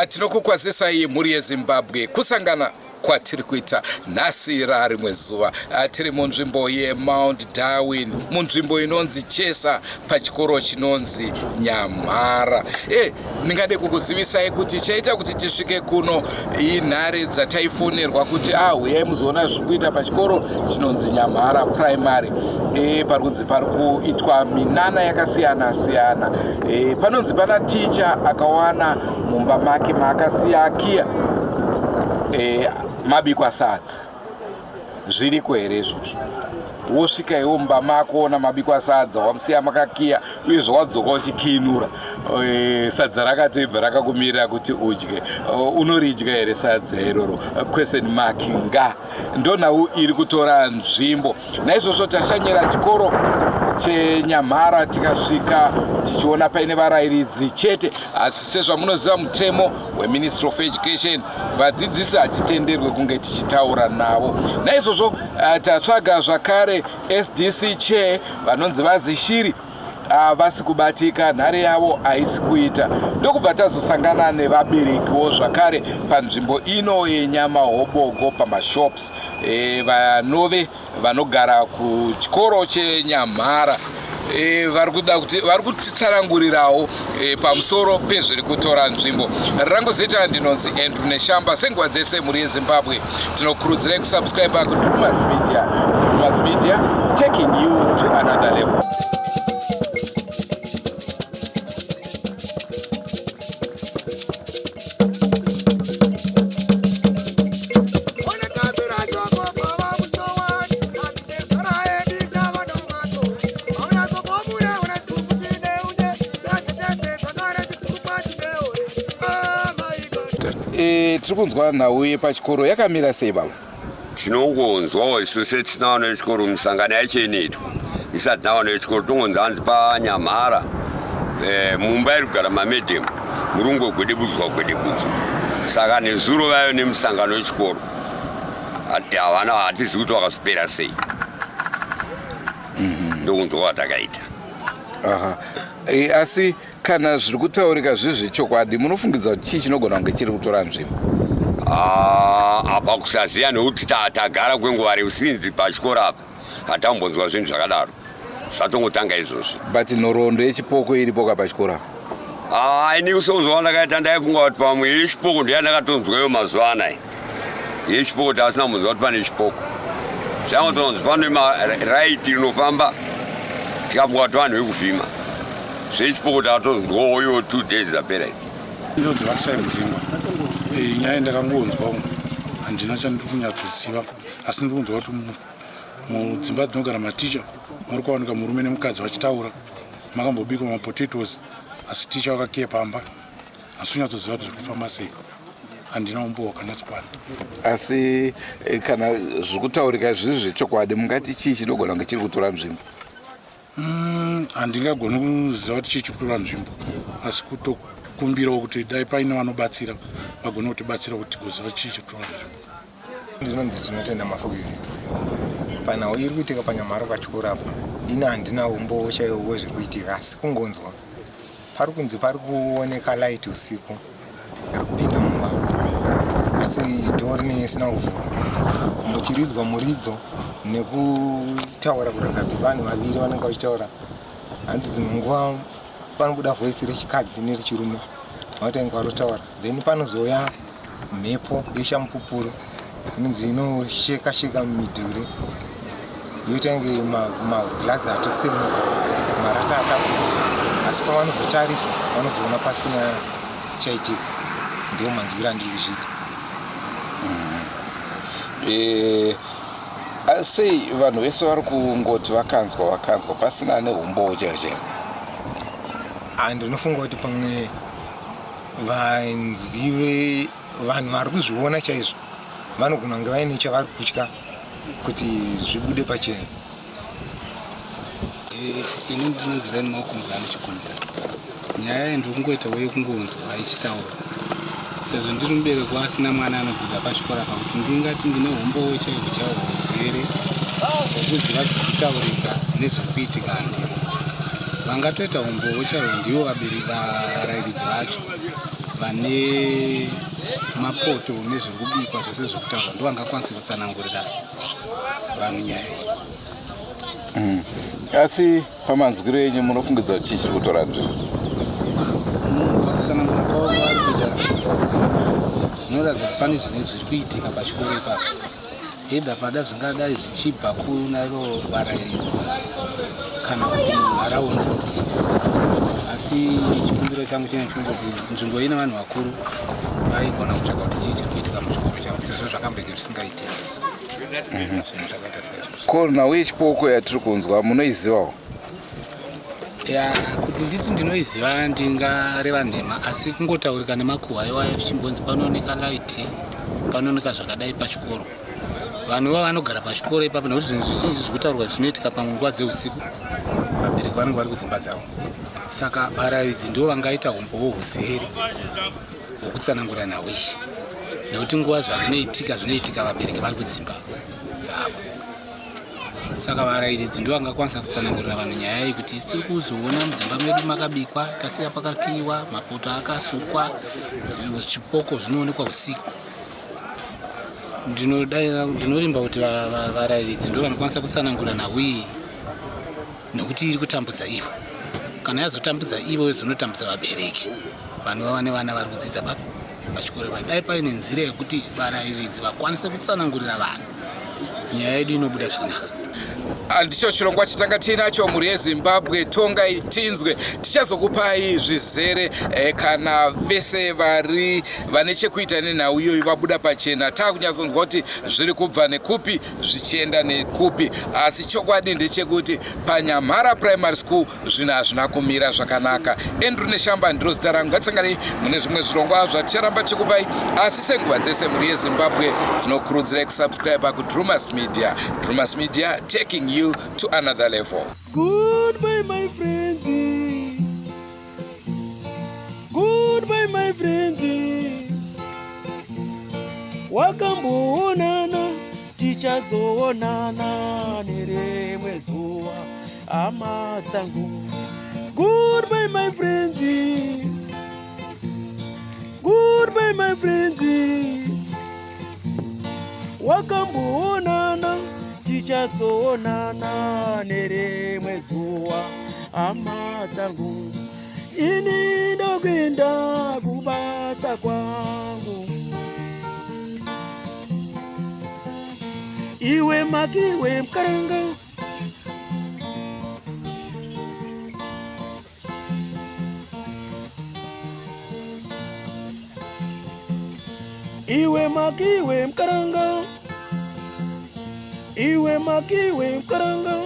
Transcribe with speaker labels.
Speaker 1: Tinokukwazisai muri yeZimbabwe kusangana kwatiri kuita nhasi rimwe zuva tiri munzvimbo yeMount Darwin, munzvimbo inonzi Chesa pachikoro chinonzi Nyamhara. Ndingade kukuzivisai kuti chaita kuti tisvike kuno inhare dzataifonerwa kuti huyai muzoona zvikuita pachikoro chinonzi Nyamhara Primary. Parunzi pari kuitwa minana yakasiyana siyana. Panonzi pana ticha akawana mumba make maakasiya akiya mabikwa sadza. Zviriko here izvozvo? Wosvika iwo mumba mako ona mabikwa sadza wamusiya makakiya uyezve wadzoka uchikinura sadza rakatoibva rakakumirira kuti udye. Unoridya here sadza iroro? Question mark nga. Ndonhau iri kutora nzvimbo. Naizvozvo tashanyira chikoro cheNyamhara tikasvika tichiona paine varayiridzi chete, asi sezvamunoziva mutemo weMinistry of Education vadzidzisi hatitenderwe kunge tichitaura navo. Naizvozvo tatsvaga zvakare SDC chair vanonzi vazishiri vasi kubatika, nhare yavo haisi kuita. Ndokubva tazosangana nevaberekiwo zvakare panzvimbo ino yeNyamahobogo pamashops vanove vanogara kuchikoro cheNyamhara. Vari kutitsanangurirawo pamusoro pezviri kutora nzvimbo. Rangozoita ndinonzi Andrew Neshamba. Senguva dzese muri yeZimbabwe tinokurudzirai kusubscribe kuDrewmas Media. Drewmas Media, taking you to another level. Tiri kunzwa nhau yepachikoro yakamira sei baba?
Speaker 2: Tinongonzwawo isu setinawo nechikoro misangano yacho inoitwa isati nawo nechikoro tongonzi hanzi paNyamhara mumba iri kugara mamedhemu murungogwedebudzwa. Saka nezuro vayo nemusangano wechikoro havana hatizi kuti wakazopera sei. Ndokunzwa kwatakaita.
Speaker 1: Asi kana zviri kutaurika zvezvechokwadi munofungidza kuti chii chinogona kunge chiri kutora nzvimbo?
Speaker 2: Apa kusaziya nekuti tagara kwenguva refu sinzi pachikoro apa hatambonzwa zvinhu zvakadaro, zvatongotanga izvozvo.
Speaker 1: But nhoroondo yechipoko iripo pachikoro apa?
Speaker 2: Ini kusonzwa ndakaita ndaifunga kuti pamwe yechipoko ndiyandakatonzwayo mazuva anaya. Yechipoko tasina munzwa kuti pane chipoko. Zvangotonzi pane maraiti rinofamba tikafunga kuti vanhu vekuvhima. Zvechipoko tatonzwawo 2 days zapera idzi.
Speaker 3: Ndonzi vakusai mudzimba. Nyaya ndakangonzwa handina chandiri kunyatsoziva, asi ndikunzwa kuti mudzimba dzinogara maticha muri kuwanika murume nemukadzi vachitaura. Makambobikwa mapotatoes asi ticha wakakiya pamba. Asi kunyatsoziva kuti zviri kufamba sei. Handina umbowa kanatsopana.
Speaker 1: Asi kana zviri kutaurika zviri zvechokwadi mungati chii chinogona kunge chiri kutora nzvimbo?
Speaker 3: Handingagoni kuziva kuti chii chiri kutora nzvimbo, asi kutokumbirawo kuti dai paine vanobatsira vagone kutibatsira kuti tigoziva chii chiri kutora nzvimbo.
Speaker 4: Ndinonzi tinotenda mafugiri panhau iri kuitika paNyamhara pachikoro apa. Ini handina umbowo chaiwo zviri kuitika, asi kungonzwa pari kunzi pari kuoneka laiti usiku iri kupinda mumba, asi dhoo rinenge risina kuvhurwa. Muchiridzwa muridzo nekutaura kuranga vanhu vaviri vanenge vachitaura. Hanzi dzimwe nguva panobuda voisi rechikadzi nerechirume vanotanga varotaura, then panozouya mhepo yeshamupupuru inonzi inosheka mumidhuri yoitange magirazi atotsemuka marata atakuda, asi pavanozotarisa vanozoona pasina chaitika. Ndiwo manzwiro andiri kuzviita.
Speaker 1: Sei vanhu vese vari kungoti vakanzwa pasina neumbowo chaiwo?
Speaker 4: Ndinofunga kuti pamwe vanzwi vanhu vari kuzviona chaizvo vanogona kunge vaine chavari kutya kuti zvibude pachena.
Speaker 5: Ini ndinonzira nemakumbura nechikunda nyaya ndiri kungoita wekungonzwa ichitaura. Sezvo ndiri mubereki asina mwana anodzidza pachikora apa kuti ndingati ndine umbowo chaiwo uzere wekuziva zviri kutaurika nezviri kuitika ndiri. vangatoita umbowo chaiwo ndivo varairidzi vacho vane mapoto nezviri kubikwa zvese zviri kutaurwa ndo vangakwanisa kutsanangurira vanhu nyaya.
Speaker 1: Asi pamanzwiro enyu munofungidza kuti chii chiri kutora nzvimbo?
Speaker 5: Pakutsanangura kwavo vari kuita zvinoratidza kuti pane zvine zviri kuitika pachikoro ipapo, edha pada zvingadai zvichibva kunaivo varairidzi kana kuti munharaunda. Asi chikumbiro changu chine chekuti nzvimbo ine vanhu vakuru vaigona kutsvaga kuti chii chiri kuitika muchikoro chavo sezvo zvakambenge zvisingaitiki.
Speaker 1: Kona wechipoko yatiri kunzwa munoizivawo?
Speaker 5: Ya, kuti nditi ndinoiziva ndingareva nhema, asi kungotaurika nemakuhwa iwayo chimbonzi panooneka laiti, panooneka zvakadai pachikoro. Vanhu vanogara pachikoro ipapo nekuti zvinhu zvizhinji zviri kutaurwa zvinoitika panguva dzeusiku, vabereki vanenge vari kudzimba dzavo. Saka varairidzi ndivo vangaita umbowo huzere hwokutsanangura nhau iyi, nekuti nguva zvinoitika vabereki vari kudzimba dzavo. Saka varairidzi ndivo vangakwanisa kutsanangurira vanhu nyaya iyi kuti tiri kuzoona mudzimba medu makabikwa, tasiya pakakiyiwa, mapoto akasukwa, chipoko zvinoonekwa usiku. Ndinorimba kuti varairidzi ndivo vanokwanisa kutsanangura nhau iyi nekuti iri kutambudza ivo. Kana yazotambudza ivo yozonotambudza vabereki, vanhu vane vana vari kudzidza pachikoro. Dai paine nzira yekuti varairidzi vakwanise kutsanangurira vanhu, nyaya yedu inobuda zvakanaka.
Speaker 1: Ndicho chirongwa chitanga tinacho mhuri yeZimbabwe, tongai tinzwe. Tichazokupai zvizere kana vese vane chekuita nenhau iyoyo vabuda pachena. Takunyazonzwa kuti zviri kubva nekupi zvichienda nekupi, asi chokwadi ndechekuti paNyamhara Primary School zvinhu hazvina kumira zvakanaka. Andrew Neshamba ndiro zita rangu. Ngatisangane mune zvimwe zvirongwa zvaticharamba chikupai, asi senguva dzese mhuri yeZimbabwe tinokurudzirai kusubscribe kuDrewmas Media. Drewmas Media, taking you to another level.
Speaker 6: Goodbye, my friends. Goodbye, my friends. Wakamboonana, tichazoonana nerimwe zuva, hama dzangu. Goodbye, my friends. Goodbye, my friends. Wakamboonana, tichazoonana nerimwe zuva, hama dzangu. Ini ndokuenda kubasa kwangu. Iwe makiwe mkaranga, iwe makiwe mkaranga, iwe makiwe mkaranga.